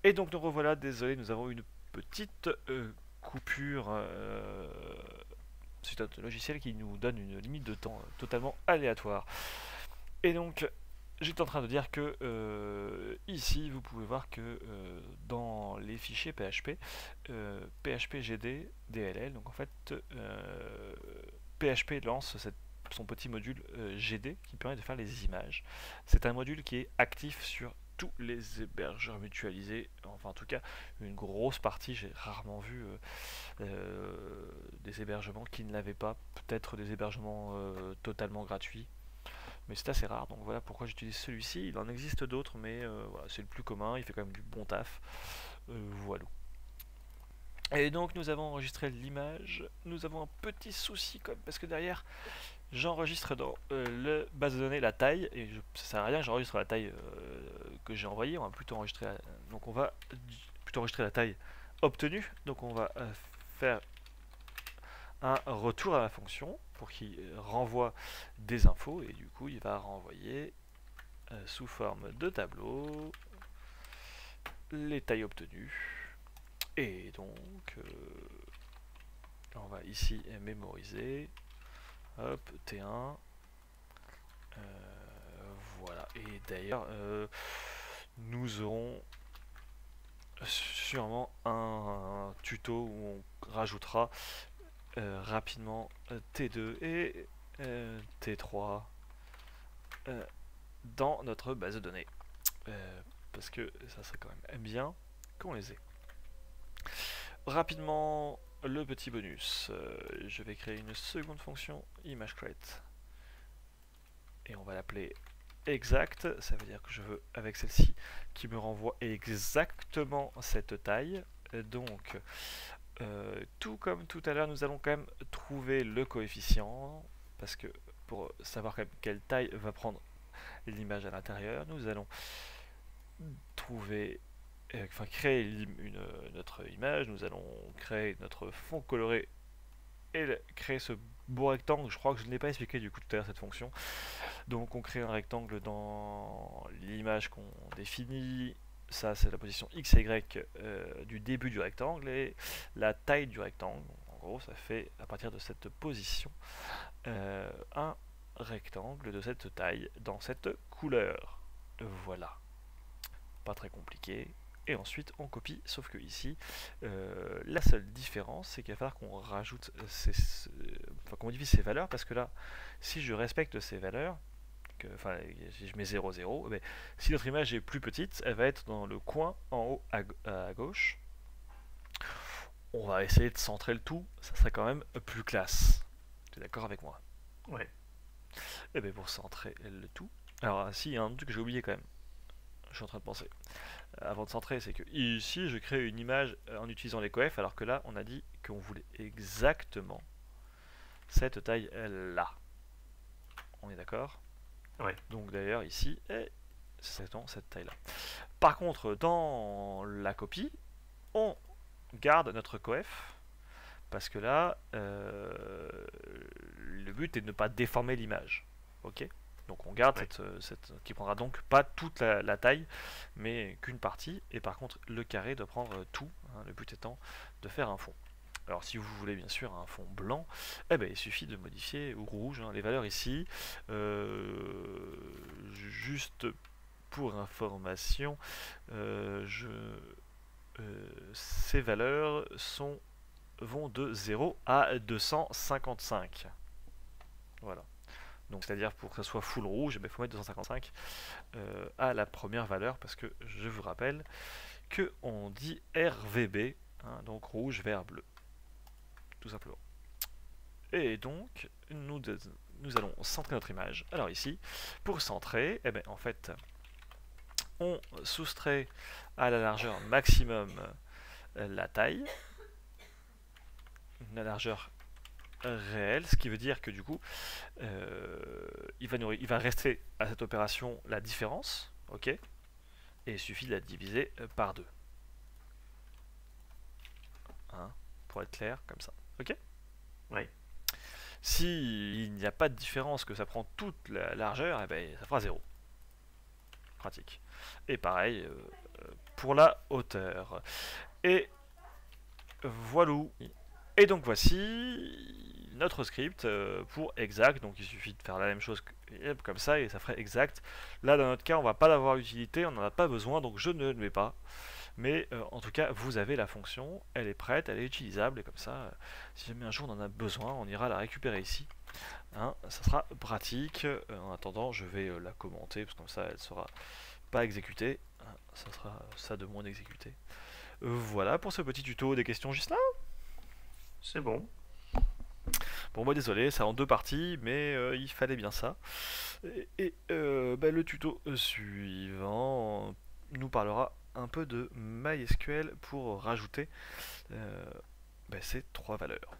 Et donc nous revoilà, désolé, nous avons une petite coupure suite à notre logiciel qui nous donne une limite de temps totalement aléatoire. Et donc j'étais en train de dire que ici vous pouvez voir que dans les fichiers PHP, PHP-GD, DLL, donc en fait PHP lance son petit module GD qui permet de faire les images. C'est un module qui est actif sur tous les hébergeurs mutualisés, enfin en tout cas une grosse partie. J'ai rarement vu des hébergements qui ne l'avaient pas, peut-être des hébergements totalement gratuits, mais c'est assez rare, donc voilà pourquoi j'utilise celui-ci. Il en existe d'autres, mais voilà, c'est le plus commun, il fait quand même du bon taf. Voilà. Et donc nous avons enregistré l'image, nous avons un petit souci quand même, parce que derrière j'enregistre dans le base de données la taille, et ça sert à rien que j'enregistre la taille que j'ai envoyée, on va plutôt enregistrer donc on va plutôt enregistrer la taille obtenue, donc on va faire un retour à la fonction pour qu'il renvoie des infos, et du coup il va renvoyer sous forme de tableau les tailles obtenues. Et donc on va ici mémoriser, hop, T1, voilà. Et d'ailleurs nous aurons sûrement un tuto où on rajoutera rapidement T2 et T3 dans notre base de données, parce que ça serait quand même bien qu'on les ait. Rapidement, le petit bonus, je vais créer une seconde fonction ImageCreate et on va l'appeler exact. Ça veut dire que je veux, avec celle-ci, qui me renvoie exactement cette taille. Donc tout comme tout à l'heure, nous allons quand même trouver le coefficient, parce que pour savoir quand même quelle taille va prendre l'image à l'intérieur, nous allons trouver, enfin créer notre image, nous allons créer notre fond coloré et créer ce beau rectangle. Je crois que je ne l'ai pas expliqué du coup tout à l'heure cette fonction. Donc on crée un rectangle dans l'image qu'on définit. Ça c'est la position x et y du début du rectangle, et la taille du rectangle. En gros ça fait à partir de cette position un rectangle de cette taille dans cette couleur. Voilà, pas très compliqué. Et ensuite on copie, sauf que ici la seule différence c'est qu'il va falloir qu'on rajoute enfin qu'on modifie ces valeurs, parce que là si je respecte ces valeurs, enfin si je mets 0 0, mais si notre image est plus petite, elle va être dans le coin en haut à gauche. On va essayer de centrer le tout, ça serait quand même plus classe. Tu es d'accord avec moi? Ouais. Et bien pour centrer le tout, alors si, il y a un truc que j'ai oublié quand même, je suis en train de penser avant de centrer, c'est que ici je crée une image en utilisant les coefs, alors que là on a dit qu'on voulait exactement cette taille là. On est d'accord? Ouais. Donc d'ailleurs ici, c'est exactement cette taille là. Par contre, dans la copie, on garde notre coef, parce que là, le but est de ne pas déformer l'image. Ok? Donc on garde Ouais. cette qui prendra donc pas toute la taille, mais qu'une partie. Et par contre, le carré doit prendre tout, hein, le but étant de faire un fond. Alors si vous voulez bien sûr un fond blanc, eh ben, il suffit de modifier, ou rouge, hein, les valeurs ici. Juste pour information, ces valeurs vont de 0 à 255. Voilà. Donc c'est-à-dire pour que ça soit full rouge, il faut mettre 255 à la première valeur, parce que je vous rappelle que on dit RVB, hein, donc rouge, vert, bleu, tout simplement. Et donc nous allons centrer notre image. Alors ici, pour centrer, eh bien, en fait, on soustrait à la largeur maximum la taille, la largeur réelle, ce qui veut dire que du coup, il va rester à cette opération la différence, ok, et il suffit de la diviser par 2, hein, pour être clair, comme ça, ok. Ouais. Si il n'y a pas de différence, que ça prend toute la largeur, eh ben, ça fera 0. Pratique. Et pareil pour la hauteur. Et voilà. Et donc voici notre script pour exact. Donc il suffit de faire la même chose comme ça et ça ferait exact. Là dans notre cas on va pas l'avoir utilité, on n'en a pas besoin donc je ne le mets pas. Mais en tout cas vous avez la fonction, elle est prête, elle est utilisable et comme ça si jamais un jour on en a besoin on ira la récupérer ici. Hein, ça sera pratique. En attendant je vais la commenter parce que comme ça elle sera pas exécutée. Hein, ça sera ça de moins d'exécuter. Voilà pour ce petit tuto. Des questions Gislain? C'est bon. Bon, moi désolé, c'est en deux parties, mais il fallait bien ça. Et le tuto suivant nous parlera un peu de MySQL pour rajouter ces trois valeurs.